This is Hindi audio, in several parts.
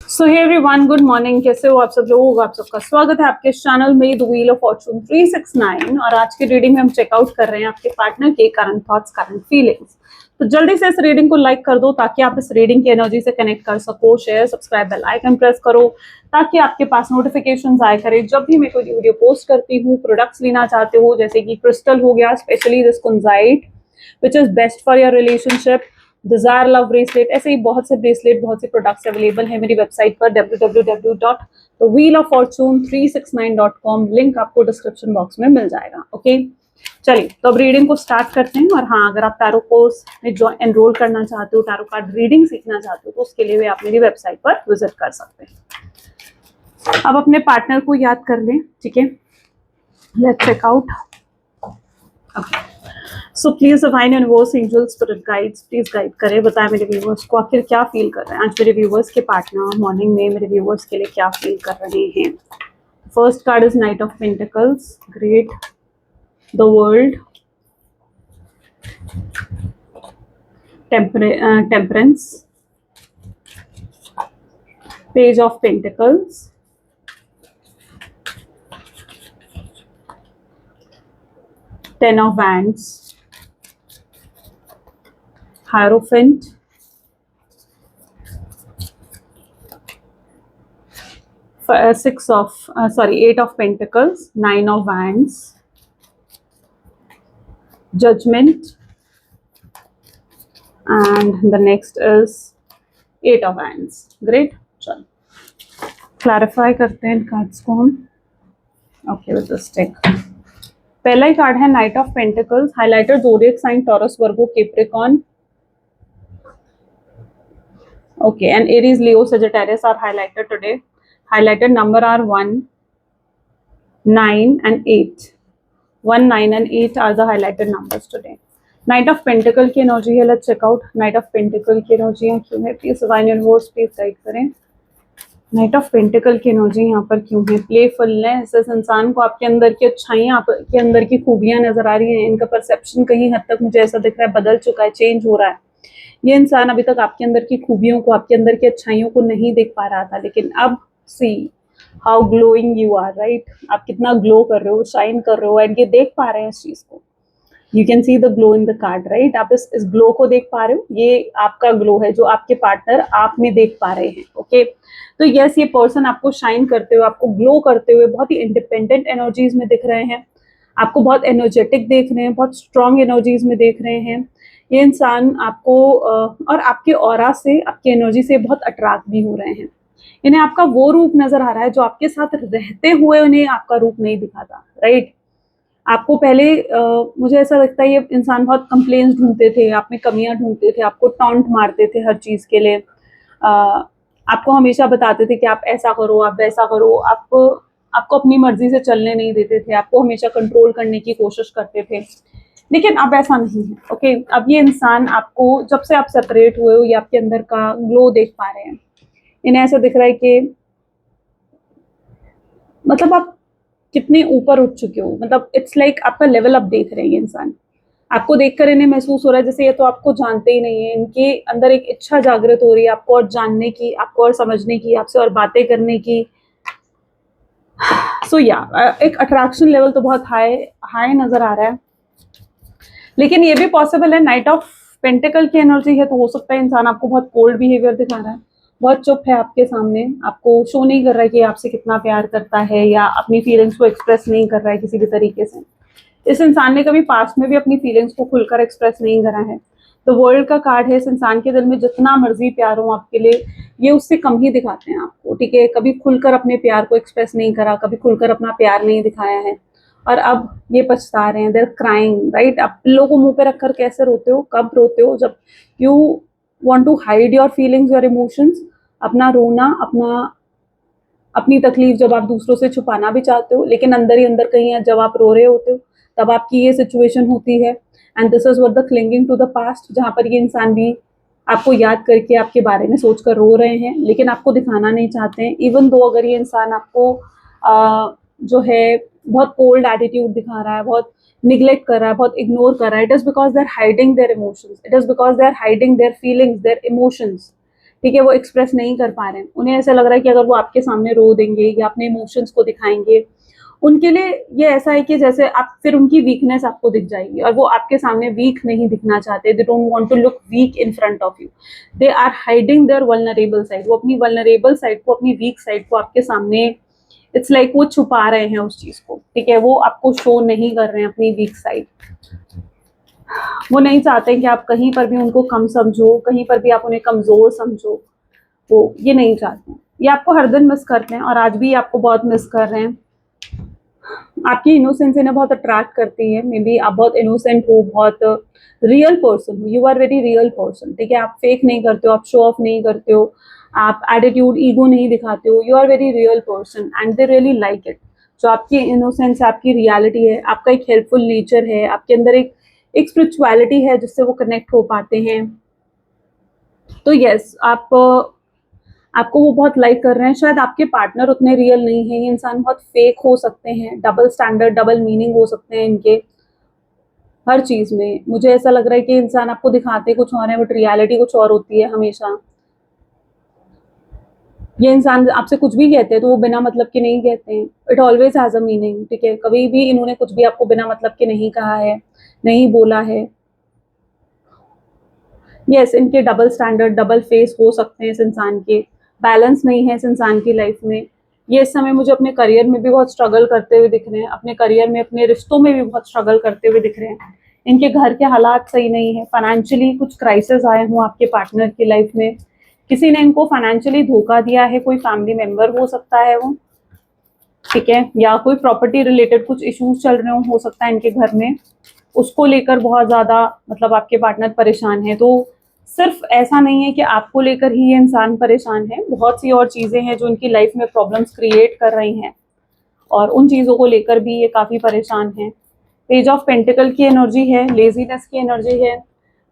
सो हे एवरीवन, गुड मॉर्निंग। कैसे हो आप सब लोग? आप सबका स्वागत है आपके चैनल में द व्हील ऑफ फॉर्चून 369। और आज की रीडिंग में हम चेकआउट कर रहे हैं आपके पार्टनर के करंट थॉट्स, करंट फीलिंग्स। तो जल्दी से इस रीडिंग को लाइक कर दो ताकि आप इस रीडिंग की एनर्जी से कनेक्ट कर सको। Share, subscribe, bell icon press करो ताकि आपके पास नोटिफिकेशंस आए करे जब भी मैं कोई वीडियो पोस्ट करती हूँ। प्रोडक्ट्स लेना चाहते हो जैसे कि क्रिस्टल हो गया, specially this kunzite which is best for your relationship, desire love bracelet, ऐसे ही बहुत से ब्रेसलेट, बहुत से प्रोडक्ट्स अवेलेबल है मेरी वेबसाइट पर www.thewheeloffortune369.com। लिंक आपको डिस्क्रिप्शन बॉक्स में मिल जाएगा। ओके, चलिए तो अब रीडिंग को स्टार्ट करते हैं। और हाँ, अगर आप टैरो कोर्स में एनरोल करना चाहते हो, टैरो कार्ड रीडिंग सीखना चाहते हो, तो उसके लिए भी आप मेरी वेबसाइट पर विजिट कर सकते हैं। अब अपने पार्टनर को याद कर लें, ठीक है। Let's check out. So please divine universe, angels, spirit guides, please guide करें, बताएं मेरे व्यूवर्स को आखिर क्या फील कर रहे हैं आज मेरे व्यूवर्स के पार्टनर मॉर्निंग में मेरे व्यूवर्स के लिए क्या फील कर रहे हैं। First card is night of pentacles, great, the world, temperance, page of pentacles, ten of wands, hierophant, eight of pentacles, nine of wands, judgment, and the next is eight of wands. Great. चलो क्लैरिफाई करते हैं कार्ड्स को हम। ओके, विद दिस टेक पहला ही कार्ड है knight of pentacles, highlighter zodiac sign Taurus, Virgo, Capricorn, okay, and Aries, Leo, Sagittarius are highlighted today. Highlighted number are 1, 9 and 8. 1, 9 and 8 are the highlighted numbers today. Knight of Pentacle की एनर्जी है, let's check out knight of pentacle की एनर्जी है क्यों है। Please divine universe please guide करें। नाइट ऑफ पेंटिकल की एनर्जी यहाँ पर क्यों है। प्लेफुलनेस, इस इंसान को आपके अंदर की अच्छाइयाँ, आपके अंदर की खूबियाँ नजर आ रही हैं। इनका परसेप्शन कहीं हद तक मुझे ऐसा दिख रहा है बदल चुका है, चेंज हो रहा है। ये इंसान अभी तक आपके अंदर की खूबियों को, आपके अंदर की अच्छाइयों को नहीं देख पा रहा था, लेकिन अब see how glowing you are, right. आप कितना ग्लो कर रहे हो, शाइन कर रहे हो, एंड ये देख पा रहे हैं इस चीज को। You can see the glow in the card, right. आप इस ग्लो को देख पा रहे हो, ये आपका ग्लो है जो आपके पार्टनर आप में देख पा रहे हैं। ओके, तो यस, ये पर्सन आपको शाइन करते हुए, आपको ग्लो करते हुए बहुत ही इंडिपेंडेंट एनर्जीज में दिख रहे हैं। आपको बहुत एनर्जेटिक देख रहे हैं, बहुत स्ट्रॉन्ग एनर्जीज में देख रहे हैं। ये इंसान आपको और आपके ऑरा से, आपकी एनर्जी से बहुत अट्रैक्ट भी हो रहे हैं। इन्हें आपका वो रूप नजर आ रहा है जो आपके साथ रहते हुए उन्हें आपका रूप नहीं दिखाता, राइट। आपको पहले मुझे ऐसा लगता है ये इंसान बहुत कंप्लेंट्स ढूंढते थे, आप में कमियां ढूंढते थे, आपको टॉन्ट मारते थे हर चीज के लिए। आपको हमेशा बताते थे कि आप ऐसा करो, आप वैसा करो, आपको अपनी मर्जी से चलने नहीं देते थे, आपको हमेशा कंट्रोल करने की कोशिश करते थे। लेकिन अब ऐसा नहीं है। ओके, अब ये इंसान आपको, जब से आप सेपरेट हुए हो, ये आपके अंदर का ग्लो देख पा रहे हैं। इन्हें ऐसा दिख रहा है कि मतलब आप कितने ऊपर उठ चुके हो, मतलब इट्स लाइक आपका लेवल अप देख रहे हैं ये इंसान। आपको देखकर इन्हें महसूस हो रहा है जैसे ये तो आपको जानते ही नहीं है। इनके अंदर एक इच्छा जागृत हो रही है आपको और जानने की, आपको और समझने की, आपसे और बातें करने की। सो या एक अट्रैक्शन लेवल तो बहुत हाई नजर आ रहा है। लेकिन ये भी पॉसिबल है, नाइट ऑफ पेंटिकल की एनर्जी है तो हो सकता है इंसान आपको बहुत कोल्ड बिहेवियर दिखा रहा है, बहुत चुप है आपके सामने, आपको शो नहीं कर रहा है कि आपसे कितना प्यार करता है, या अपनी फीलिंग्स को एक्सप्रेस नहीं कर रहा है किसी भी तरीके से। इस इंसान ने कभी पास्ट में भी अपनी फीलिंग्स को खुलकर एक्सप्रेस नहीं करा है। तो वर्ल्ड का कार्ड है, इस इंसान के दिल में जितना मर्जी प्यार हो आपके लिए, ये उससे कम ही दिखाते हैं आपको, ठीक है। कभी खुलकर अपने प्यार को एक्सप्रेस नहीं करा, कभी खुलकर अपना प्यार नहीं दिखाया है, और अब ये पछता रहे हैं, देयर क्राइंग, राइट। आप पिल्लों को मुंह पे रखकर कैसे रोते हो, कब रोते हो? जब you want to hide your feelings, your emotions, अपना रोना, अपनी तकलीफ जब आप दूसरों से छुपाना भी चाहते हो, लेकिन अंदर ही अंदर कहीं जब आप रो रहे होते हो तब आपकी ये सिचुएशन होती है। And this is what the clinging to the past, जहाँ पर ये इंसान भी आपको याद करके आपके बारे में सोचकर रो रहे हैं, लेकिन आपको दिखाना नहीं चाहते हैं। इवन दो अगर ये इंसान आपको जो है बहुत कोल्ड एटीट्यूड दिखा रहा है, बहुत निग्लेक्ट कर रहा है, बहुत इग्नोर कर रहा है, it is because they are hiding their emotions, it is because they are hiding their feelings, their emotions, ठीक है, वो एक्सप्रेस नहीं कर पा रहे हैं, उन्हें ऐसा लग रहा है कि अगर वो आपके सामने रो देंगे या अपने इमोशंस को दिखाएंगे, उनके लिए ये ऐसा है कि जैसे आप फिर उनकी वीकनेस आपको दिख जाएगी, और वो आपके सामने वीक नहीं दिखना चाहते। They don't want to look weak in front of you, they are hiding their vulnerable side. वो अपनी वल्नरेबल साइड को, अपनी वीक साइड को आपके सामने, इट्स लाइक वो छुपा रहे हैं उस चीज को, ठीक है, वो आपको शो नहीं कर रहे हैं अपनी वीक साइड। वो नहीं चाहते कि आप कहीं पर भी उनको कम समझो, कहीं पर भी आप उन्हें कमजोर समझो, वो ये नहीं चाहते हैं। ये आपको हर दिन मिस करते हैं, और आज भी आपको बहुत मिस कर रहे हैं। आपकी इनोसेंस इन्हें बहुत अट्रैक्ट करती है। मे बी आप बहुत इनोसेंट हो, बहुत रियल पर्सन हो, you are very real person, ठीक है, आप फेक नहीं करते हो, आप शो ऑफ नहीं करते हो, आप एटीट्यूड ईगो नहीं दिखाते हो, you are very real person and they really like it. जो आपकी इनोसेंस है, आपकी रियलिटी है, आपका एक हेल्पफुल नेचर है, आपके अंदर एक स्पिरिचुअलिटी है जिससे वो कनेक्ट हो पाते हैं। तो यस, आपको वो बहुत लाइक कर रहे हैं। शायद आपके पार्टनर उतने रियल नहीं है, ये इंसान बहुत फेक हो सकते हैं, डबल स्टैंडर्ड, डबल मीनिंग हो सकते हैं इनके हर चीज में। मुझे ऐसा लग रहा है कि इंसान आपको दिखाते कुछ और है, बट रियलिटी कुछ और होती है हमेशा। ये इंसान आपसे कुछ भी कहते हैं तो वो बिना मतलब के नहीं कहते हैं, it always has a meaning, ठीक है, कभी भी इन्होंने कुछ भी आपको बिना मतलब के नहीं कहा है, नहीं बोला है। यस, इनके डबल स्टैंडर्ड, डबल फेस हो सकते हैं इस इंसान के, बैलेंस नहीं है इस इंसान की लाइफ में। ये इस समय मुझे अपने करियर में भी बहुत स्ट्रगल करते हुए दिख रहे हैं, अपने करियर में, अपने रिश्तों में भी बहुत स्ट्रगल करते हुए दिख रहे हैं। इनके घर के हालात सही नहीं है, फाइनेंशियली कुछ क्राइसिस आए हों आपके पार्टनर की लाइफ में, किसी ने इनको फाइनेंशियली धोखा दिया है, कोई फैमिली मेंबर हो सकता है वो, ठीक है, या कोई प्रॉपर्टी रिलेटेड कुछ इश्यूज चल रहे हो सकता है इनके घर में, उसको लेकर बहुत ज्यादा मतलब आपके पार्टनर परेशान है। तो सिर्फ ऐसा नहीं है कि आपको लेकर ही ये इंसान परेशान है, बहुत सी और चीजें हैं जो इनकी लाइफ में प्रॉब्लम्स क्रिएट कर रही हैं, और उन चीजों को लेकर भी ये काफी परेशान है। पेज ऑफ पेंटिकल की एनर्जी है, लेजीनेस की एनर्जी है,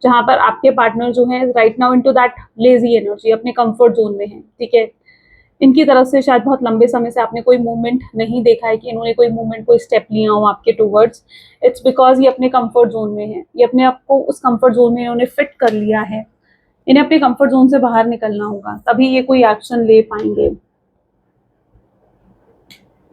जहां पर आपके पार्टनर जो है right now into that lazy energy, अपने कंफर्ट जोन में है, ठीक है। इनकी तरफ से शायद बहुत लंबे समय से आपने कोई मूवमेंट नहीं देखा है कि इन्होंने कोई मूवमेंट, कोई स्टेप लिया हो आपके टूवर्ड्स। इट्स बिकॉज ये अपने कंफर्ट जोन में है, ये अपने आप को उस कंफर्ट जोन में इन्होंने फिट कर लिया है। इन्हें अपने कंफर्ट जोन से बाहर निकलना होगा, तभी ये कोई एक्शन ले पाएंगे।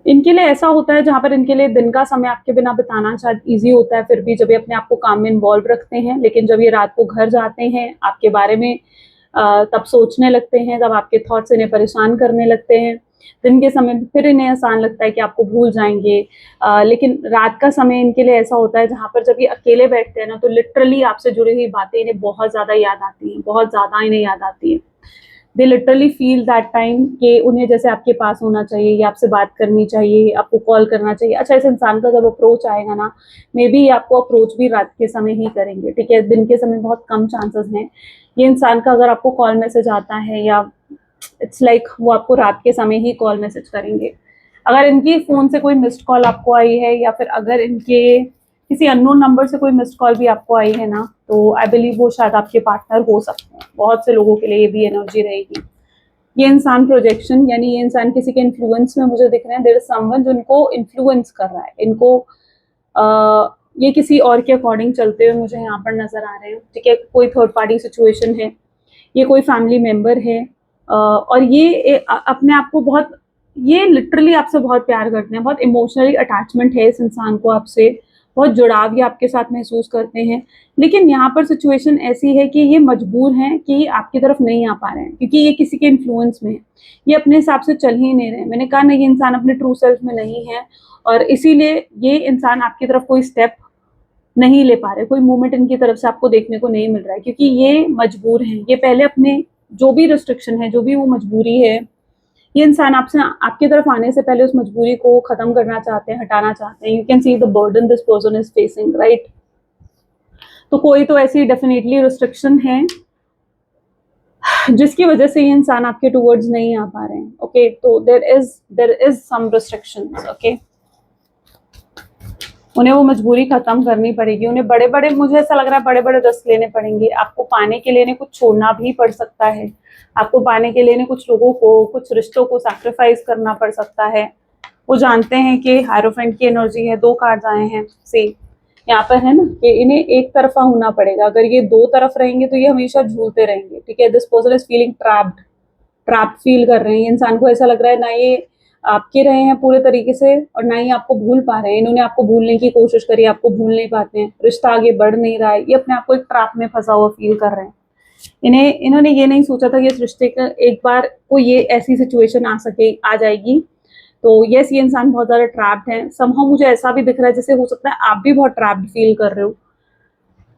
इनके लिए ऐसा होता है जहां पर इनके लिए दिन का समय आपके बिना बिताना शायद इजी होता है, फिर भी जब ये अपने आप को काम में इन्वॉल्व रखते हैं, लेकिन जब ये रात को घर जाते हैं आपके बारे में तब सोचने लगते हैं, तब आपके थॉट्स इन्हें परेशान करने लगते हैं। दिन के समय फिर इन्हें आसान लगता है कि आपको भूल जाएंगे, लेकिन रात का समय इनके लिए ऐसा होता है जहां पर जब ये अकेले बैठते हैं ना, तो लिटरली आपसे जुड़ी हुई बातें इन्हें बहुत ज्यादा याद आती हैं, बहुत ज्यादा इन्हें याद आती है। They literally feel that time कि उन्हें जैसे आपके पास होना चाहिए, या आपसे बात करनी चाहिए, आपको कॉल करना चाहिए। अच्छा, इस इंसान का जब अप्रोच आएगा ना, मे बी आपको अप्रोच भी रात के समय ही करेंगे, ठीक है, दिन के समय बहुत कम चांसेस हैं। ये इंसान का अगर आपको कॉल मैसेज आता है, या इट्स लाइक वो आपको रात के समय ही कॉल मैसेज करेंगे। अगर इनकी फोन से कोई मिस्ड कॉल आपको आई है, या फिर अगर इनके किसी अननोन नंबर से कोई मिस्ड कॉल भी आपको आई है ना, तो आई बिलीव वो शायद आपके पार्टनर हो सकते हैं। बहुत से लोगों के लिए ये भी एनर्जी रहेगी। ये इंसान प्रोजेक्शन, यानी ये इंसान किसी के इन्फ्लुएंस में मुझे दिख रहे हैं। देयर इज समवन जो इनको इन्फ्लुएंस कर रहा है, इनको ये किसी और के अकॉर्डिंग चलते हुए मुझे यहाँ पर नजर आ रहे हैं, ठीक है। कोई थर्ड पार्टी सिचुएशन है, ये कोई फैमिली मेंबर है, और ये अपने आप को बहुत, ये लिटरली आपसे बहुत प्यार करते हैं, बहुत इमोशनली अटैचमेंट है इस इंसान को आपसे, बहुत जुड़ाव ये आपके साथ महसूस करते हैं। लेकिन यहाँ पर सिचुएशन ऐसी है कि ये मजबूर हैं कि ये आपकी तरफ नहीं आ पा रहे हैं, क्योंकि ये किसी के इन्फ्लुएंस में है, ये अपने हिसाब से चल ही नहीं रहे। मैंने कहा ना, ये इंसान अपने ट्रू सेल्फ में नहीं है, और इसीलिए ये इंसान आपकी तरफ कोई स्टेप नहीं ले पा रहे, कोई मूवमेंट इनकी तरफ से आपको देखने को नहीं मिल रहा है, क्योंकि ये मजबूर हैं। ये पहले अपने जो भी रिस्ट्रिक्शन है, जो भी वो मजबूरी है, ये इंसान आपसे, आपकी तरफ आने से पहले उस मजबूरी को खत्म करना चाहते हैं, हटाना चाहते हैं। You can see the burden this person is facing, right. तो कोई तो ऐसी डेफिनेटली रिस्ट्रिक्शन है जिसकी वजह से ये इंसान आपके टूवर्ड्स नहीं आ पा रहे हैं, ओके। तो there is some restrictions, okay. उन्हें वो मजबूरी खत्म करनी पड़ेगी, उन्हें बड़े बड़े, मुझे ऐसा लग रहा है बड़े बड़े रिस्क लेने पड़ेंगे। आपको पाने के लिए कुछ छोड़ना भी पड़ सकता है, आपको पाने के लिए कुछ लोगों को, कुछ रिश्तों को सैक्रिफाइस करना पड़ सकता है। वो जानते हैं कि हायरोफेंट की एनर्जी है, 2 कार्ड्स आए हैं, सी, यहाँ पर है ना कि इन्हें एक तरफा होना पड़ेगा, अगर ये दो तरफ रहेंगे तो ये हमेशा झूलते रहेंगे, ठीक है। This person is feeling trapped, trap feel कर रहे हैं, इंसान को ऐसा लग रहा है ना ये आपके रहे हैं पूरे तरीके से और ना ही आपको भूल पा रहे हैं, इन्होंने आपको भूलने की कोशिश करी, आपको भूल नहीं पाते हैं, रिश्ता आगे बढ़ नहीं रहा है, ये अपने आप को एक ट्रैप में फंसा हुआ फील कर रहे हैं। इन्होंने ये नहीं सोचा था कि इस रिश्ते का एक बार को ये ऐसी सिचुएशन आ जाएगी। तो यस, ये इंसान बहुत ज़्यादा ट्रैप्ड है। समहाउ मुझे ऐसा भी दिख रहा है जैसे हो सकता है आप भी बहुत ट्रैप्ड फील कर रहे हो।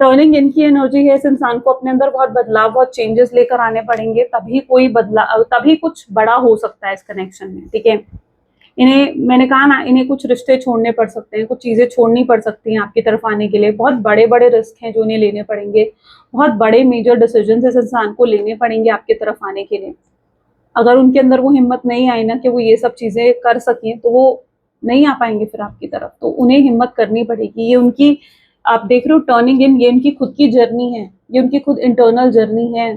टर्निंग इनकी एनर्जी है, इस इंसान को अपने अंदर बहुत बदलाव, बहुत चेंजेस लेकर आने पड़ेंगे, तभी कुछ बड़ा हो सकता है इस कनेक्शन में, ठीक है। मैंने कहा ना, इन्हें कुछ रिश्ते छोड़ने पड़ सकते हैं, कुछ चीज़ें छोड़नी पड़ सकती हैं आपकी तरफ आने के लिए। बहुत बड़े बड़े रिस्क हैं जो इन्हें लेने पड़ेंगे, बहुत बड़े मेजर डिसीजन इस इंसान को लेने पड़ेंगे आपकी तरफ आने के लिए। अगर उनके अंदर वो हिम्मत नहीं आई ना कि वो ये सब चीज़ें कर सकें, तो वो नहीं आ पाएंगे फिर आपकी तरफ, तो उन्हें हिम्मत करनी पड़ेगी। ये उनकी, आप देख रहे हो टर्निंग इन, ये उनकी खुद की जर्नी है, ये उनकी खुद इंटरनल जर्नी है,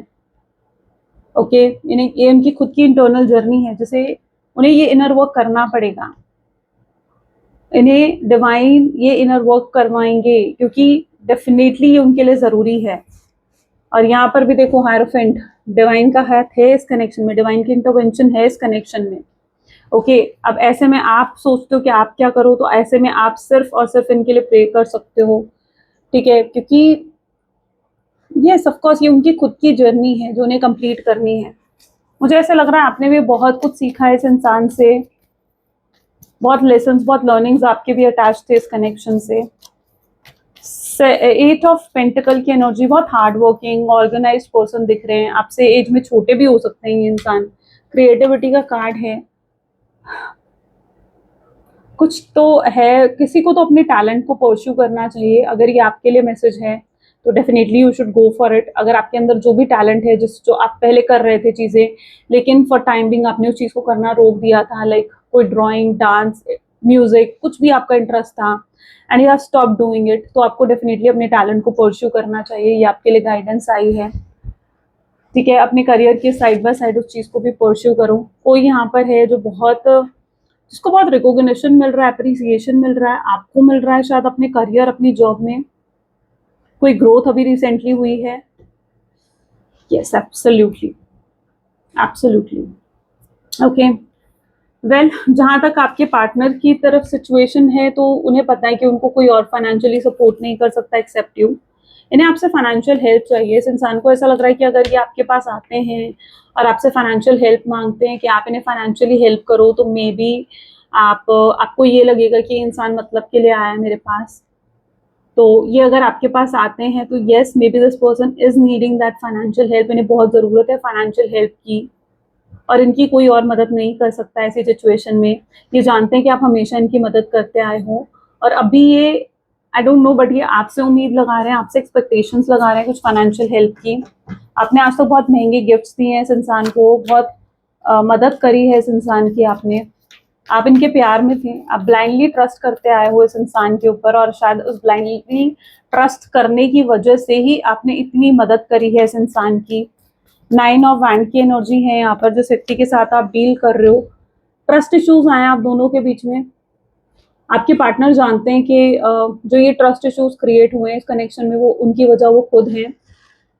ओके। ये उनकी खुद की इंटरनल जर्नी है, जिसे उन्हें ये इनर वर्क करना पड़ेगा। इन्हें डिवाइन ये इनर वर्क करवाएंगे, क्योंकि डेफिनेटली ये उनके लिए ज़रूरी है। और यहाँ पर भी देखो हायरोफेंट, डिवाइन का हाथ है इस कनेक्शन में, डिवाइन की इंटरवेंशन है इस कनेक्शन में, ओके। अब ऐसे में आप सोचते हो कि आप क्या करो, तो ऐसे में आप सिर्फ और सिर्फ इनके लिए प्रे कर सकते हो, ठीक है, क्योंकि ये ऑफ कोर्स ये उनकी खुद की जर्नी है जो उन्हें कंप्लीट करनी है। मुझे ऐसा लग रहा है आपने भी बहुत कुछ सीखा है इस इंसान से, बहुत लेसन्स, बहुत लर्निंग्स आपके भी अटैच थे इस कनेक्शन से। 8 ऑफ पेंटिकल की एनर्जी, बहुत हार्ड वर्किंग ऑर्गेनाइज्ड पर्सन दिख रहे हैं, आपसे एज में छोटे भी हो सकते हैं ये इंसान। क्रिएटिविटी का कार्ड है, कुछ तो है, किसी को तो अपने टैलेंट को परस्यू करना चाहिए। अगर ये आपके लिए मैसेज है तो definitely you should go for it. अगर आपके अंदर जो भी टैलेंट है, जो आप पहले कर रहे थे चीज़ें, लेकिन फॉर टाइम बिंग आपने उस चीज़ को करना रोक दिया था, लाइक कोई ड्राइंग, डांस, म्यूजिक, कुछ भी आपका इंटरेस्ट था, and you have stop doing it, तो आपको डेफिनेटली अपने टैलेंट को परस्यू करना चाहिए। ये आपके लिए गाइडेंस आई है, ठीक है। अपने करियर के साइड बाय साइड उस चीज़ को भी परस्यू करो। कोई यहाँ पर है जो जिसको बहुत रिकॉग्निशन मिल रहा है, अप्रिसिएशन मिल रहा है, आपको मिल रहा है शायद अपने करियर, अपनी जॉब में कोई ग्रोथ अभी रिसेंटली हुई है। Yes, absolutely, absolutely, okay. Well, जहाँ तक आपके पार्टनर की तरफ सिचुएशन है, तो उन्हें पता है कि उनको कोई और फाइनेंशियली सपोर्ट नहीं कर सकता एक्सेप्ट यू। इन्हें आपसे फाइनेंशियल हेल्प चाहिए। इस इंसान को ऐसा लग रहा है कि अगर ये आपके पास आते हैं और आपसे फाइनेंशियल हेल्प मांगते हैं कि आप इन्हें फाइनेंशियली हेल्प करो, तो मे बी आपको ये लगेगा कि इंसान मतलब के लिए आया है मेरे पास। तो ये अगर आपके पास आते हैं तो yes, maybe this person is needing that financial help, इन्हें बहुत ज़रूरत है फाइनेंशियल हेल्प की, और इनकी कोई और मदद नहीं कर सकता ऐसी सिचुएशन में। ये जानते हैं कि आप हमेशा इनकी मदद करते आए हो, और अभी ये आई डोंट नो, बट ये आपसे उम्मीद लगा रहे हैं, आपसे एक्सपेक्टेशंस लगा रहे हैं कुछ फाइनेंशियल हेल्प की। आपने आज तक बहुत महंगे गिफ्ट्स दिए हैं इस इंसान को, बहुत मदद करी है इस इंसान की आपने, आप इनके प्यार में थे, आप ब्लाइंडली ट्रस्ट करते आए हो इस इंसान के ऊपर, और शायद उस ब्लाइंडली ट्रस्ट करने की वजह से ही आपने इतनी मदद करी है इस इंसान की। 9 ऑफ वैंड की एनर्जी है यहाँ पर, जिस व्यक्ति के साथ आप डील कर रहे हो। ट्रस्ट इश्यूज आए आप दोनों के बीच में। आपके पार्टनर जानते हैं कि जो ये ट्रस्ट इश्यूज क्रिएट हुए हैं इस कनेक्शन में, वो उनकी वजह वो खुद हैं।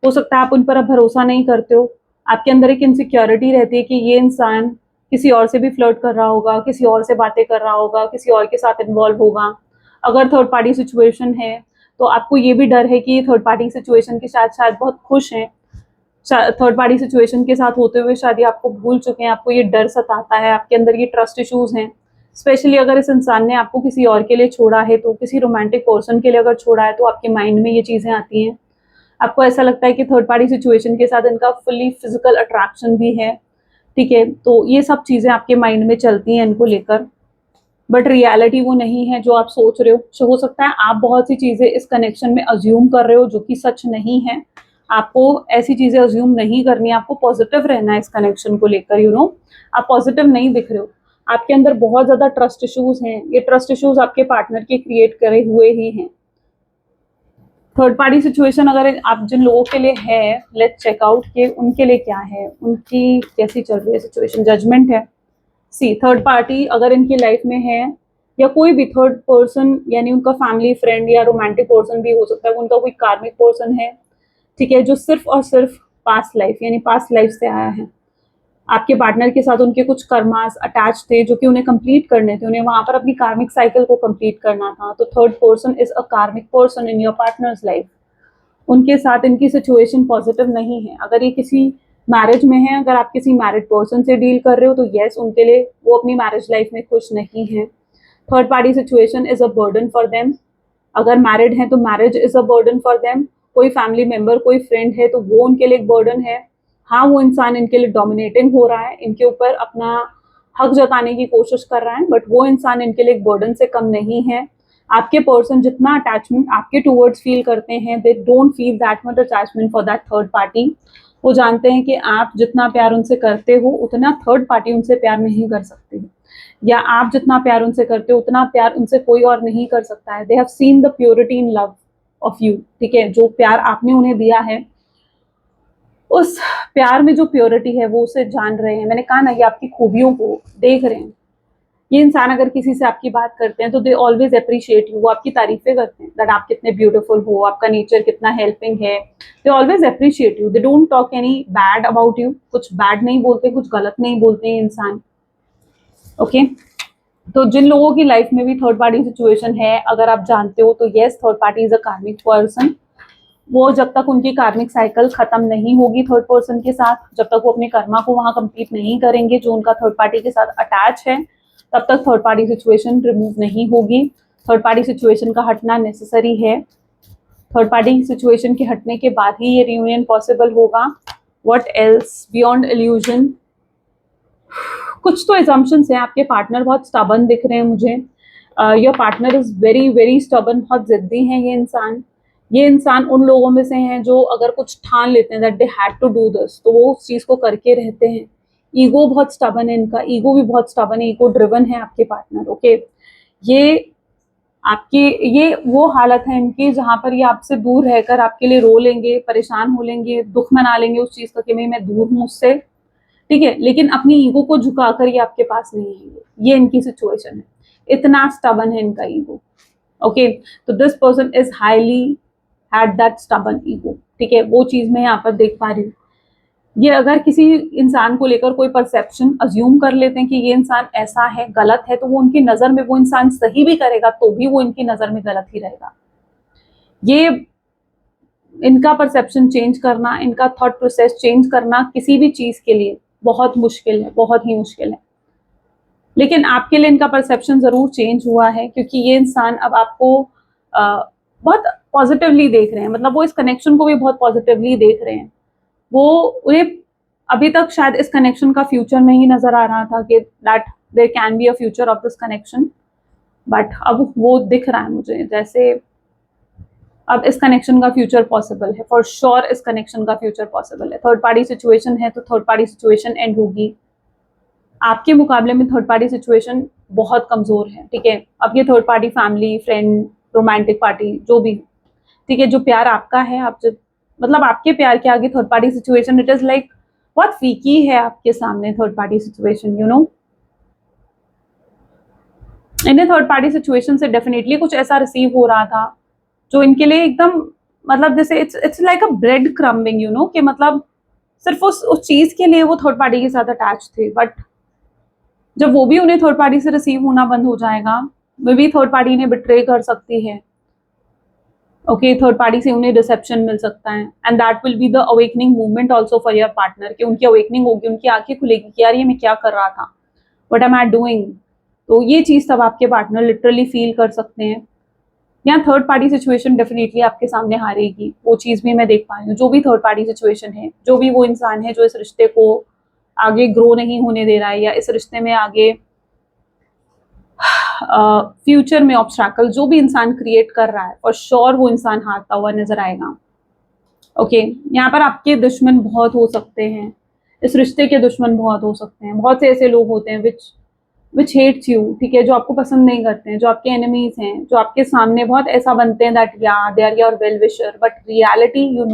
हो सकता है आप उन पर अब भरोसा नहीं करते हो, आपके अंदर एक इनसिक्योरिटी रहती है कि ये इंसान किसी और से भी फ्लर्ट कर रहा होगा, किसी और से बातें कर रहा होगा, किसी और के साथ इन्वॉल्व होगा। अगर थर्ड पार्टी सिचुएशन है तो आपको ये भी डर है कि थर्ड पार्टी सिचुएशन के साथ शायद बहुत खुश हैं, थर्ड पार्टी सिचुएशन के साथ होते हुए शायद ये आपको भूल चुके हैं, आपको ये डर सताता है, आपके अंदर ये ट्रस्ट इश्यूज हैं। स्पेशली अगर इस इंसान ने आपको किसी और के लिए छोड़ा है, तो किसी रोमांटिक पर्सन के लिए अगर छोड़ा है, तो आपके माइंड में ये चीज़ें आती हैं। आपको ऐसा लगता है कि थर्ड पार्टी सिचुएशन के साथ इनका फुली फिजिकल अट्रैक्शन भी है, ठीक है। तो ये सब चीज़ें आपके माइंड में चलती हैं इनको लेकर, बट रियलिटी वो नहीं है जो आप सोच रहे हो। हो सकता है आप बहुत सी चीज़ें इस कनेक्शन में अज्यूम कर रहे हो जो कि सच नहीं है। आपको ऐसी चीज़ें अज्यूम नहीं करनी, आपको पॉजिटिव रहना है इस कनेक्शन को लेकर। आप पॉजिटिव नहीं दिख रहे हो, आपके अंदर बहुत ज़्यादा ट्रस्ट इश्यूज हैं। ये ट्रस्ट इश्यूज आपके पार्टनर के क्रिएट करे हुए ही हैं। थर्ड पार्टी सिचुएशन अगर आप जिन लोगों के लिए है, लेट्स चेक आउट कि उनके लिए क्या है, उनकी कैसी चल रही है सिचुएशन। जजमेंट है। सी, थर्ड पार्टी अगर इनकी लाइफ में है या कोई भी थर्ड पर्सन, यानी उनका फैमिली फ्रेंड या रोमांटिक पर्सन भी हो सकता है, उनका कोई कार्मिक पर्सन है, ठीक है, जो सिर्फ और सिर्फ पास्ट लाइफ यानी पास्ट लाइफ से आया है। आपके पार्टनर के साथ उनके कुछ कर्मास अटैच थे जो कि उन्हें कंप्लीट करने थे, उन्हें वहां पर अपनी कार्मिक साइकिल को कंप्लीट करना था। तो थर्ड पर्सन इज अ कार्मिक person in your partners life. उनके साथ इनकी सिचुएशन पॉजिटिव नहीं है। अगर ये किसी मैरिज में है, अगर आप किसी मैरिड पर्सन से डील कर रहे हो, तो येस, उनके लिए वो अपनी मैरिज लाइफ में खुश नहीं है। Third party situation is a burden for them. अगर मैरिड है तो marriage is a burden for them. कोई फैमिली मेंबर, कोई फ्रेंड है तो वो उनके लिए एक बर्डन है। हाँ, वो इंसान इनके लिए डोमिनेटिंग हो रहा है, इनके ऊपर अपना हक जताने की कोशिश कर रहा है, बट वो इंसान इनके लिए एक बर्डन से कम नहीं है। आपके पर्सन जितना अटैचमेंट आपके टूवर्ड्स फील करते हैं, दे don't feel that much attachment for that third party. वो जानते हैं कि आप जितना प्यार उनसे करते हो उतना थर्ड पार्टी उनसे प्यार नहीं कर सकती, या आप जितना प्यार उनसे करते हो उतना प्यार उनसे कोई और नहीं कर सकता है। They have seen the purity in love of you, ठीक है, जो प्यार आपने उन्हें दिया है, उस प्यार में जो प्योरिटी है वो उसे जान रहे हैं। मैंने कहा ना, ये आपकी खूबियों को देख रहे हैं। ये इंसान अगर किसी से आपकी बात करते हैं तो दे ऑलवेज अप्रिशिएट यू, वो आपकी तारीफें करते हैं, दैट आप कितने ब्यूटीफुल हो, आपका नेचर कितना हेल्पिंग है। They always appreciate you, they don't talk any bad about you. कुछ बैड नहीं बोलते, कुछ गलत नहीं बोलते हैं इंसान। ओके तो जिन लोगों की लाइफ में भी थर्ड पार्टी सिचुएशन है, अगर आप जानते हो, तो yes, third party is a कार्मिक पर्सन। वो जब तक उनकी कार्मिक साइकिल खत्म नहीं होगी थर्ड पर्सन के साथ, जब तक वो अपने कर्मा को वहां कंप्लीट नहीं करेंगे जो उनका थर्ड पार्टी के साथ अटैच है, तब तक थर्ड पार्टी सिचुएशन रिमूव नहीं होगी। थर्ड पार्टी सिचुएशन का हटना नेसेसरी है। थर्ड पार्टी सिचुएशन के हटने के बाद ही ये रियूनियन पॉसिबल होगा। What else beyond illusion? कुछ तो एजम्पशंस हैं। आपके पार्टनर बहुत स्टबन दिख रहे हैं मुझे। Your partner is very very stubborn, बहुत जिद्दी हैं ये इंसान। ये इंसान उन लोगों में से हैं जो अगर कुछ ठान लेते हैं that they had to do this, तो वो उस चीज को करके रहते हैं। ईगो बहुत स्टबन है इनका, ईगो भी बहुत स्टबन है, ईगो ड्रिवन है आपके पार्टनर। ओके ये आपकी ये वो हालत है इनकी जहां पर ये आपसे दूर रहकर आपके लिए रो लेंगे, परेशान हो लेंगे, दुख मना लेंगे उस चीज का कि मैं दूर हूं उससे, ठीक है, लेकिन अपनी ईगो को झुकाकर ये आपके पास नहीं आएंगे। ये इनकी सिचुएशन है, इतना स्टबन है इनका ईगो। ओके तो this person is highly had that stubborn ego, ठीक है, वो चीज मैं यहाँ पर देख पा रही हूँ। ये अगर किसी इंसान को लेकर कोई परसेप्शन अज्यूम कर लेते हैं कि ये इंसान ऐसा है, गलत है, तो वो उनकी नजर में वो इंसान सही भी करेगा तो भी वो इनकी नजर में गलत ही रहेगा। ये इनका परसेप्शन चेंज करना, इनका थॉट प्रोसेस चेंज करना किसी भी चीज के लिए बहुत मुश्किल है, बहुत ही मुश्किल है। लेकिन आपके लिए इनका परसेप्शन जरूर चेंज हुआ है, क्योंकि ये इंसान अब आपको बहुत पॉजिटिवली देख रहे हैं। मतलब वो इस कनेक्शन को भी बहुत पॉजिटिवली देख रहे हैं। वो उन्हें अभी तक शायद इस कनेक्शन का फ्यूचर नहीं नजर आ रहा था कि that there can be a future of this connection, but अब वो दिख रहा है मुझे जैसे अब इस कनेक्शन का फ्यूचर पॉसिबल है। फॉर श्योर इस कनेक्शन का फ्यूचर पॉसिबल है। थर्ड पार्टी सिचुएशन है तो थर्ड पार्टी सिचुएशन एंड होगी। आपके मुकाबले में थर्ड पार्टी सिचुएशन बहुत कमजोर है, ठीक है। अब ये third party family, friend, romantic party, जो भी, ठीक है, जो प्यार आपका है, आप जो मतलब आपके प्यार के आगे third party situation it is like बहुत फीकी है आपके सामने third party situation, you know. इन्हें थर्ड पार्टी सिचुएशन से डेफिनेटली कुछ ऐसा रिसीव हो रहा था जो इनके लिए एकदम मतलब जैसे it's like a bread crumbing, you know, कि मतलब सिर्फ उस चीज के लिए वो थर्ड पार्टी के साथ अटैच थे। बट जब वो भी उन्हें थर्ड पार्टी से रिसीव होना बंद हो जाएगा, मे बी थर्ड पार्टी इन्हें बिट्रे कर सकती है। ओके थर्ड पार्टी से उन्हें रिसेप्शन मिल सकता है, and that will be the awakening movement also for your partner, कि उनकी अवेकनिंग होगी, उनकी आंखें खुलेगी कि यार ये मैं क्या कर रहा था, व्हाट एम आई डूइंग। तो ये चीज तब आपके पार्टनर लिटरली फील कर सकते हैं। यहाँ थर्ड पार्टी सिचुएशन डेफिनेटली आपके सामने हारेगी, वो चीज भी मैं देख पा रही हूँ। जो भी थर्ड पार्टी सिचुएशन है, जो भी वो इंसान है जो इस रिश्ते को आगे ग्रो नहीं होने दे रहा है, या इस रिश्ते में आगे फ्यूचर में ऑब्स्ट्रैकल जो भी इंसान क्रिएट कर रहा है, और श्योर वो इंसान हारता हुआ नजर आएगा। ओके यहाँ पर आपके दुश्मन बहुत हो सकते हैं, इस रिश्ते के दुश्मन बहुत हो सकते हैं। बहुत से ऐसे लोग होते हैं विच हेट्स यू, ठीक है, जो आपको पसंद नहीं करते हैं, जो आपके एनिमीज हैं, जो आपके सामने बहुत ऐसा बनते हैं दैट या they are your well wisher, but reality you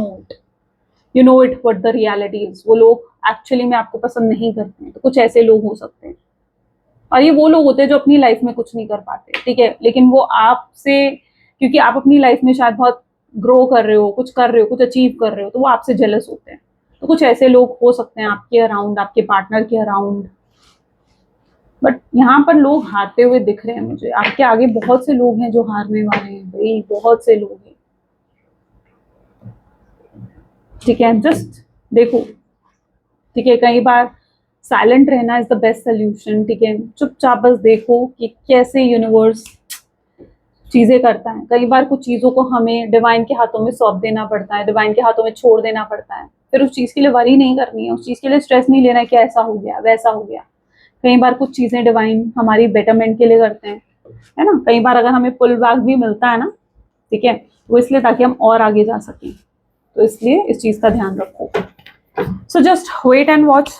know it what the reality is. वो लोग एक्चुअली में आपको पसंद नहीं करते हैं। तो कुछ ऐसे लोग हो सकते हैं। और ये वो लोग होते हैं जो अपनी लाइफ में कुछ नहीं कर पाते, ठीक है, लेकिन वो आपसे, क्योंकि आप अपनी लाइफ में शायद बहुत ग्रो कर रहे हो, कुछ कर रहे हो, कुछ अचीव कर रहे हो, तो वो आपसे जेलस होते हैं। तो कुछ ऐसे लोग हो सकते हैं आपके अराउंड, आपके पार्टनर के अराउंड। बट यहाँ पर लोग हारते हुए दिख रहे हैं मुझे, आपके आगे बहुत से लोग हैं जो हारने वाले हैं भाई, बहुत से लोग हैं, ठीक है, जस्ट देखो, ठीक है, कई बार साइलेंट रहना इज द बेस्ट सोल्यूशन, ठीक है, चुपचाप बस देखो कि कैसे यूनिवर्स चीजें करता है। कई बार कुछ चीजों को हमें डिवाइन के हाथों में सौंप देना पड़ता है, डिवाइन के हाथों में छोड़ देना पड़ता है, फिर उस चीज के लिए वरी नहीं करनी है, उस चीज के लिए स्ट्रेस नहीं लेना है कि ऐसा हो गया वैसा हो गया। कई बार कुछ चीजें डिवाइन हमारी बेटरमेंट के लिए करते हैं, है ना, कई बार अगर हमें पुल बैक भी मिलता है ना, ठीक है, वो इसलिए ताकि हम और आगे जा सकें, तो इसलिए इस चीज का ध्यान रखो। So just wait and watch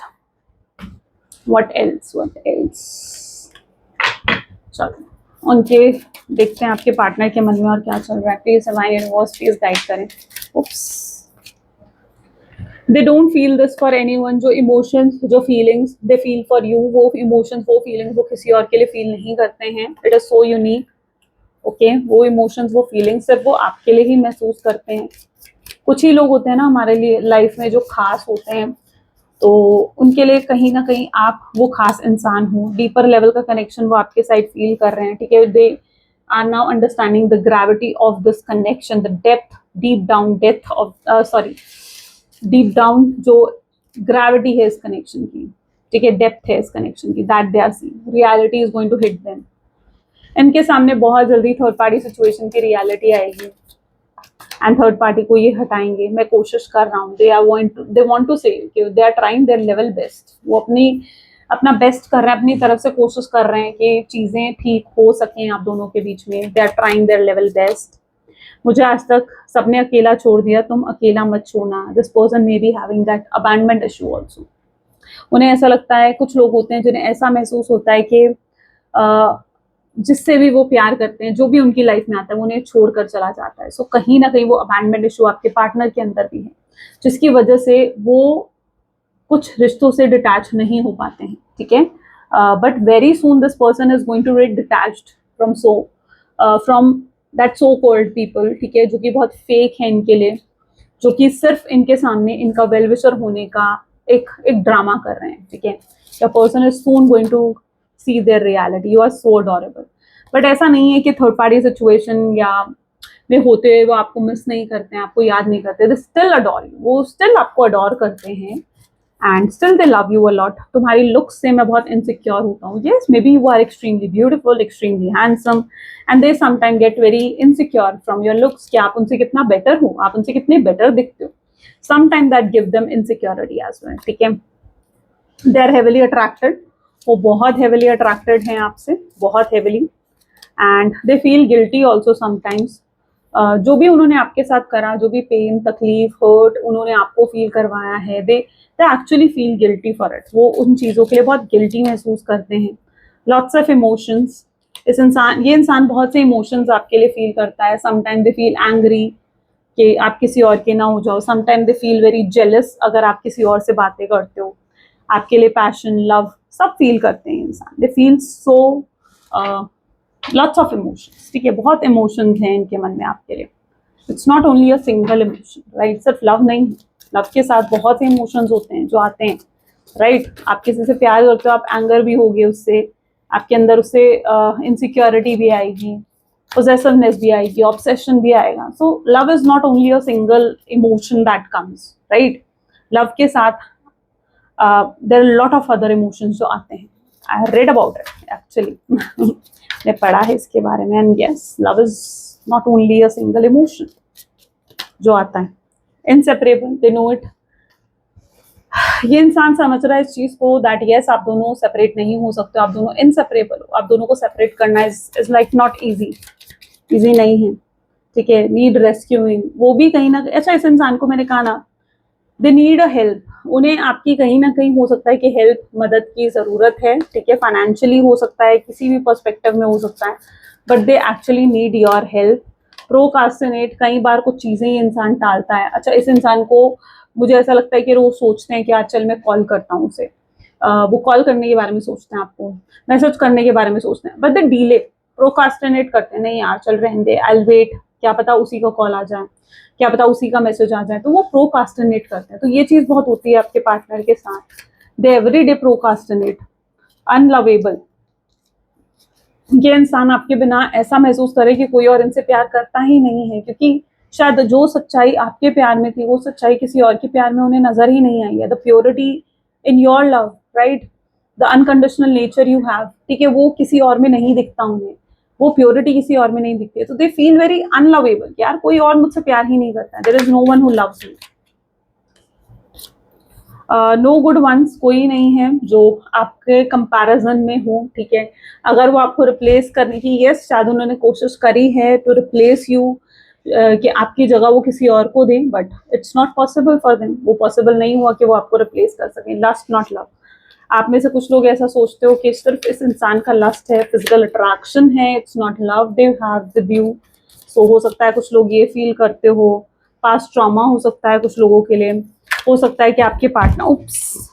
what else. चलो उनके देखते हैं आपके पार्टनर के मन में और क्या चल रहा है। Please divine universe please guide करें। Oops, they don't feel this for anyone. जो इमोशंस, जो feelings they feel for you, वो इमोशंस, वो फीलिंग्स वो किसी और के लिए फील नहीं करते हैं। It is so unique, okay, वो इमोशंस, वो फीलिंग्स सिर्फ वो आपके लिए ही महसूस करते हैं। कुछ ही लोग होते हैं ना हमारे लिए लाइफ में जो खास होते हैं, तो उनके लिए कहीं ना कहीं आप वो खास इंसान हो, डीपर लेवल का कनेक्शन वो आपके साइड फील कर रहे हैं, ठीक है। They are now understanding the gravity of this connection, the depth, deep down depth of deep down जो ग्रेविटी है इस कनेक्शन की, ठीक है, डेप्थ है इस कनेक्शन की, that they are seeing, reality is going to hit them. इनके सामने बहुत जल्दी थर्ड पार्टी सिचुएशन की रियलिटी आएगी एंड थर्ड पार्टी को ये हटाएंगे। मैं कोशिश कर रहा हूँ, दे want to say they are trying their level best. वो अपना बेस्ट कर रहे हैं, अपनी तरफ से कोशिश कर रहे हैं कि चीजें ठीक हो सकें आप दोनों के बीच में। They are trying their level best. मुझे आज तक सबने अकेला छोड़ दिया, तुम अकेला मत छोड़ना। This person may be having that abandonment issue also. उन्हें ऐसा लगता है, कुछ लोग होते हैं जिन्हें ऐसा महसूस होता है कि जिससे भी वो प्यार करते हैं, जो भी उनकी लाइफ में आता है, वो उन्हें छोड़कर चला जाता है। सो कहीं ना कहीं वो अबैंडनमेंट इशू आपके पार्टनर के अंदर भी है, जिसकी वजह से वो कुछ रिश्तों से डिटैच नहीं हो पाते हैं, ठीक है। But very soon this person is going to get detached from that so called people, ठीक है, जो कि बहुत फेक है इनके लिए, जो कि सिर्फ इनके सामने इनका वेल विशर होने का एक ड्रामा कर रहे हैं, ठीक है। The person is soon going to see their reality, you are so adorable. But ऐसा नहीं है कि थर्ड पार्टी सिचुएशन या में होते हुए वो आपको मिस नहीं करते हैं, आपको याद नहीं करते, दे स्टिल अडोर यू, वो स्टिल आपको अडोर करते हैं and still they love you a lot. तुम्हारी लुक्स से मैं बहुत इनसिक्योर होता हूँ, yes maybe you are extremely beautiful, extremely handsome and they sometime get very insecure from your looks, कि आप उनसे कितना बेटर हो, आप उनसे कितने बेटर दिखते हो। Sometime that give them insecurity as well, ठीक है। दे आर हेविली अट्रैक्टेड, वो बहुत हेविली अट्रैक्टेड हैं आपसे, बहुत heavily, and they feel guilty also sometimes. जो भी उन्होंने आपके साथ करा, जो भी पेन, तकलीफ, हर्ट उन्होंने आपको फील करवाया है, they actually feel guilty for it. वो उन चीज़ों के लिए बहुत गिल्टी महसूस करते हैं। लॉट्स ऑफ इमोशंस, ये इंसान बहुत से इमोशंस आपके लिए फील करता है। समटाइम दे फील एंग्री कि आप किसी और के ना हो जाओ, sometime they feel very jealous अगर आप किसी और से बातें करते हो। आपके लिए पैशन, लव सब फील करते हैं इंसान, they feel so lots of emotions, ठीक है, बहुत इमोशंस हैं इनके मन में आपके लिए। It's not only a single emotion, right, सिर्फ लव नहीं, लव के साथ बहुत से इमोशंस होते हैं जो आते हैं, राइट। आप किसी से प्यार करते हो, आप एंगर भी होगे उससे, आपके अंदर उससे इनसिक्योरिटी भी आएगी, पोजेसिवनेस भी आएगी, ऑब्सेशन भी आएगा। So love is not only a single emotion that comes, right. Love के साथ there are lot of other emotions जो आते हैं। I read about it actually, मैंने पढ़ा है इसके बारे में, and yes, love is not only a single emotion जो आता है, इनसेपरेबल, दे नो इट। ये इंसान समझ रहा है इस चीज को दैट यस, आप दोनों सेपरेट नहीं हो सकते, आप दोनों इनसेपरेबल हो, आप दोनों को सेपरेट करना इज लाइक नॉट इजी नहीं है, ठीक है। नीड रेस्क्यूइंग, वो भी कहीं ना, अच्छा इस इंसान को मैंने कहा ना, दे नीड अ हेल्प, उन्हें आपकी कहीं ना कहीं हो सकता है कि हेल्प, मदद की ज़रूरत है, ठीक है। फाइनेंशियली हो सकता है, किसी भी पर्सपेक्टिव में हो सकता है, but they actually need your help. Procrastinate, कई बार कुछ चीज़ें ये इंसान टालता है। अच्छा इस इंसान को मुझे ऐसा लगता है कि रोज सोचते हैं कि आज चल मैं कॉल करता हूँ उसे, वो कॉल करने के बारे में सोचते हैं, आपको मैसेज करने के बारे में सोचते हैं, बट द डीले, प्रोकास्टिनेट करते हैं, नहीं यार चल रहने दे, आई विल वेट, क्या पता उसी का कॉल आ जाए, क्या पता उसी का मैसेज आ जाए, तो वो प्रोकास्टिनेट करते हैं। तो ये चीज बहुत होती है आपके पार्टनर के साथ, दे एवरी डे प्रोकास्टिनेट, अनलवेबल। ये इंसान आपके बिना ऐसा महसूस करे कि कोई और इनसे प्यार करता ही नहीं है, क्योंकि शायद जो सच्चाई आपके प्यार में थी वो सच्चाई किसी और के प्यार में उन्हें नजर ही नहीं आई है। The purity in your love, right, the unconditional nature you have, ठीक है, वो किसी और में नहीं दिखता उन्हें, वो प्योरिटी किसी और में नहीं दिखती है। तो दे फील वेरी अनलवेबल, यार कोई और मुझसे प्यार ही नहीं करता है, there is no one who loves me. No good ones, कोई नहीं है जो आपके कंपैरिजन में हो, ठीक है। अगर वो आपको रिप्लेस करने की, यस शायद उन्होंने कोशिश करी है टू रिप्लेस यू, कि आपकी जगह वो किसी और को दें, but it's not possible for them, वो पॉसिबल नहीं हुआ कि वो आपको रिप्लेस कर सकें। लस्ट नॉट लव, आप में से कुछ लोग ऐसा सोचते हो कि सिर्फ इस इंसान का लस्ट है, फिजिकल अट्रैक्शन है, it's not love they have with you. So हो सकता है कुछ लोग ये फील करते हो, पास्ट ट्रॉमा हो सकता है कुछ लोगों के लिए, हो सकता है कि आपके पार्टनर, उप्स,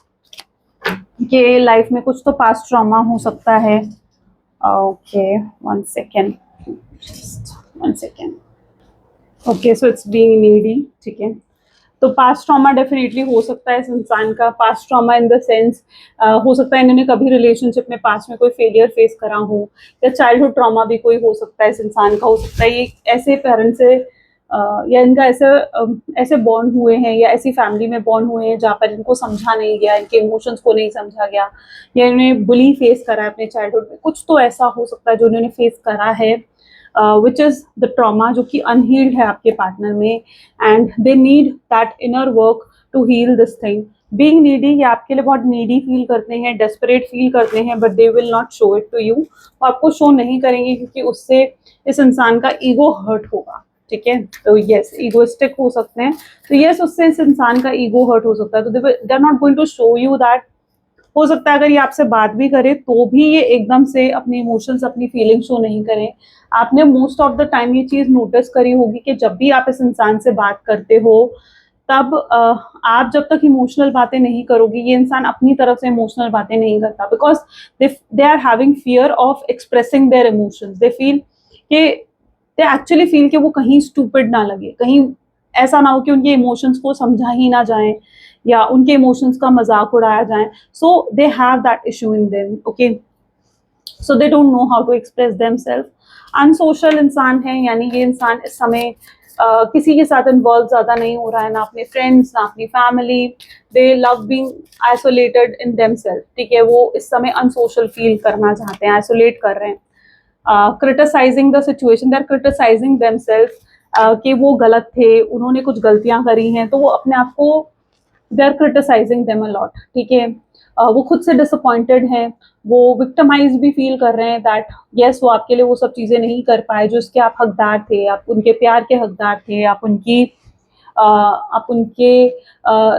के लाइफ में कुछ तो पास्ट ट्रॉमा हो सकता है। Okay, one second, one second. Okay, so it's being needy, ठीक है। तो पास्ट ट्रॉमा डेफिनेटली हो सकता है इस इंसान का, past trauma in the sense हो सकता है इन्होंने कभी रिलेशनशिप में पास्ट में कोई फेलियर फेस करा हो, या चाइल्डहुड ट्रॉमा भी कोई हो सकता है इस इंसान का, हो सकता है ये ऐसे पेरेंट्स से या इनका ऐसे बॉर्न हुए हैं, या ऐसी फैमिली में बॉर्न हुए हैं जहाँ पर इनको समझा नहीं गया, इनके इमोशंस को नहीं समझा गया, या इन्होंने बुली फेस करा है अपने चाइल्डहुड में, कुछ तो ऐसा हो सकता है जो इन्होंने फेस करा है, विच इज़ द ट्रॉमा, जो कि अनहील्ड है आपके पार्टनर में, and they need that inner work to heal this thing. Being needy, ये आपके लिए बहुत नीडी फील करते हैं, डेस्परेट फील करते हैं, but they will not show it to you, वो आपको शो नहीं करेंगे, क्योंकि उससे इस इंसान का ईगो हर्ट होगा, ठीक है। तो यस, ईगोइस्टिक हो सकते हैं, तो यस उससे इस इंसान का ईगो हर्ट हो सकता है, तो they are not going to show you that. हो सकता है अगर ये आपसे बात भी करे तो भी ये एकदम से अपने इमोशंस, अपनी फीलिंग शो नहीं करें। आपने मोस्ट ऑफ द टाइम ये चीज नोटिस करी होगी कि जब भी आप इस इंसान से बात करते हो, तब आप जब तक इमोशनल बातें नहीं करोगे, ये इंसान अपनी तरफ से इमोशनल बातें नहीं करता, because they are having fear of expressing their emotions. They feel कि दे एक्चुअली फील कि वो कहीं स्टूपिड ना लगे, कहीं ऐसा ना हो कि उनके इमोशंस को समझा ही ना जाए, या उनके इमोशंस का मजाक उड़ाया जाए। So they have that issue in them, okay, so they don't know how to express themselves. Unsocial इंसान है, यानी ये इंसान इस समय किसी के साथ इन्वॉल्व ज़्यादा नहीं हो रहा है, ना अपने फ्रेंड्स ना अपनी family, they love being isolated in themselves, ठीक है, वो इस समय अनसोशल फील करना चाहते हैं, आइसोलेट कर रहे हैं। Criticising the situation, they are criticising themselves, कि वो गलत थे, उन्होंने कुछ गलतियां करी हैं, तो वो अपने आप को, they are criticising them a lot, ठीक है। वो खुद से डिसअपॉइंटेड हैं, वो विक्टिमाइज भी फील कर रहे हैं दैट यस वो आपके लिए वो सब चीज़ें नहीं कर पाए जो इसके आप हकदार थे, आप उनके प्यार के हकदार थे, आप उनके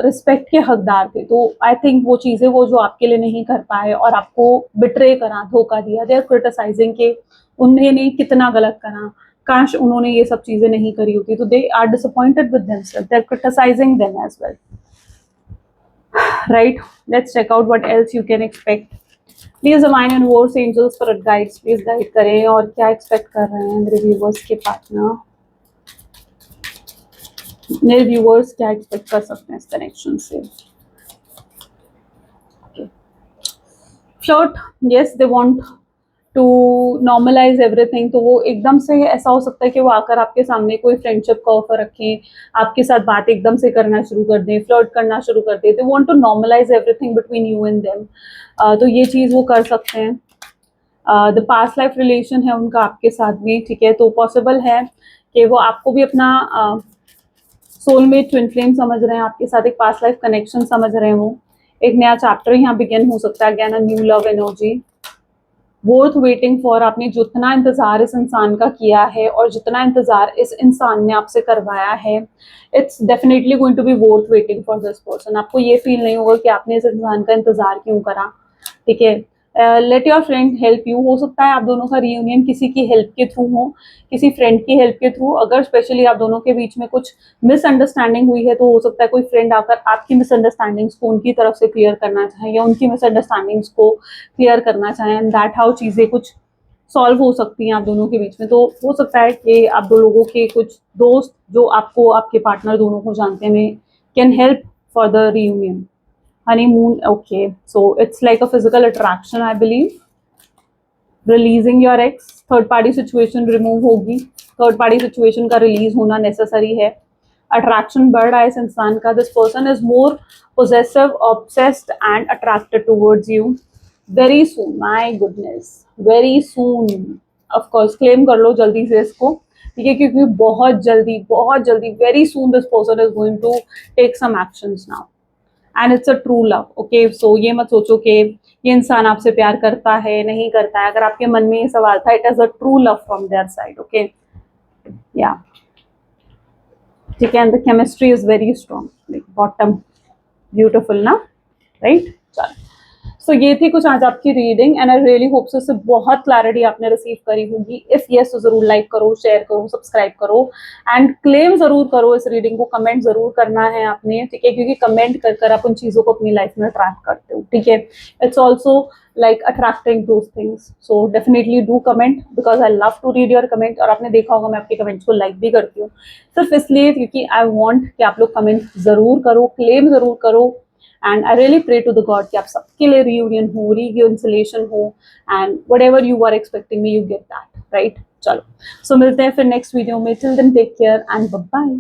रिस्पेक्ट के हकदार थे। तो आई थिंक वो चीज़ें वो जो आपके लिए नहीं कर पाए और आपको बिट्रे करा, धोखा दिया, दे आर क्रिटिसाइजिंग के उन्होंने कितना गलत करा, काश उन्होंने ये सब चीज़ें नहीं करी होती। तो they are disappointed with themselves, they are criticising them as well, right? Let's check out what else you can expect. Please divine and words angels for guides, please guide करें और क्या expect कर रहे हैं मेरे viewers के partner, मेरे viewers क्या expect कर सकते हैं इस connection से। Okay. Flirt, yes they want to normalise everything, तो वो एकदम से ऐसा हो सकता है कि वो आकर आपके सामने कोई फ्रेंडशिप का ऑफर रखें, आपके साथ बात एकदम से करना शुरू कर दें, फ्लर्ट करना शुरू कर दें, they want to normalise everything between you and them. तो ये चीज़ वो कर सकते हैं। द पास्ट लाइफ रिलेशन है उनका आपके साथ भी, ठीक है, तो पॉसिबल है कि वो आपको भी अपना सोलमेट ट्विन फ्लेम समझ रहे हैं, आपके साथ एक पास्ट लाइफ कनेक्शन समझ रहे हैं, वो एक नया चैप्टर यहाँ बिगिन हो सकता है, again a new love energy, worth waiting for. आपने जितना इंतज़ार इस इंसान का किया है और जितना इंतज़ार इस इंसान ने आपसे करवाया है, it's definitely going to be worth waiting for this person. आपको ये फील नहीं होगा कि आपने इस इंसान का इंतज़ार क्यों करा, ठीक है। Let your friend help you, हो सकता है आप दोनों का रीयूनियन किसी की हेल्प के थ्रू हो, किसी फ्रेंड की हेल्प के थ्रू। अगर स्पेशली आप दोनों के बीच में कुछ मिसअंडरस्टैंडिंग हुई है तो हो सकता है कोई फ्रेंड आकर आपकी मिसअंडरस्टैंडिंग्स को उनकी तरफ से क्लियर करना चाहे या उनकी मिसअंडरस्टैंडिंग्स को क्लियर करना चाहें, एंड दैट हाउ चीज़ें कुछ सॉल्व हो सकती हैं आप दोनों के बीच में। तो हो सकता है कि आप दो लोगों के कुछ दोस्त जो आपको, आपके पार्टनर दोनों को जानते हैं, can help for the reunion. honeymoon, okay, so it's like a physical attraction, I believe. Releasing your ex, third party situation remove होगी, third party situation का release होना necessary है। attraction बढ़ रहा है इस इंसान का, this person is more possessive, obsessed and attracted towards you very soon, my goodness, very soon, of course claim कर लो जल्दी से इसको, ठीक है, क्योंकि बहुत जल्दी very soon this person is going to take some actions now and it's a true love. Okay, so ये मत सोचो कि ये इंसान आपसे प्यार करता है नहीं करता है, अगर आपके मन में ये सवाल था, it is a true love from their side. Okay, या ठीक है, and the chemistry is very strong, like bottom beautiful ना, राइट। चलो, सो ये थी कुछ आज आपकी reading, and I really hope so इससे बहुत क्लैरिटी आपने रिसीव करी होगी। इफ यस तो जरूर लाइक करो, शेयर करो, सब्सक्राइब करो, एंड क्लेम जरूर करो इस रीडिंग को, कमेंट जरूर करना है आपने, ठीक है, क्योंकि कमेंट कर कर आप उन चीज़ों को अपनी लाइफ में अट्रैक्ट करते हो, ठीक है। It's also like attracting those things, so definitely do comment because I love to read your comment। और आपने देखा होगा मैं आपके कमेंट्स को लाइक भी करती हूँ सिर्फ इसलिए क्योंकि आई वांट कि आप लोग कमेंट जरूर करो, क्लेम जरूर करो, and I really pray to the god कि आप सबके लिए रीयूनियन हो, रीकंसिलिएशन हो, and whatever you are expecting me you get that, right. चलो, सो मिलते हैं फिर नेक्स्ट वीडियो में, till then take care and bye bye.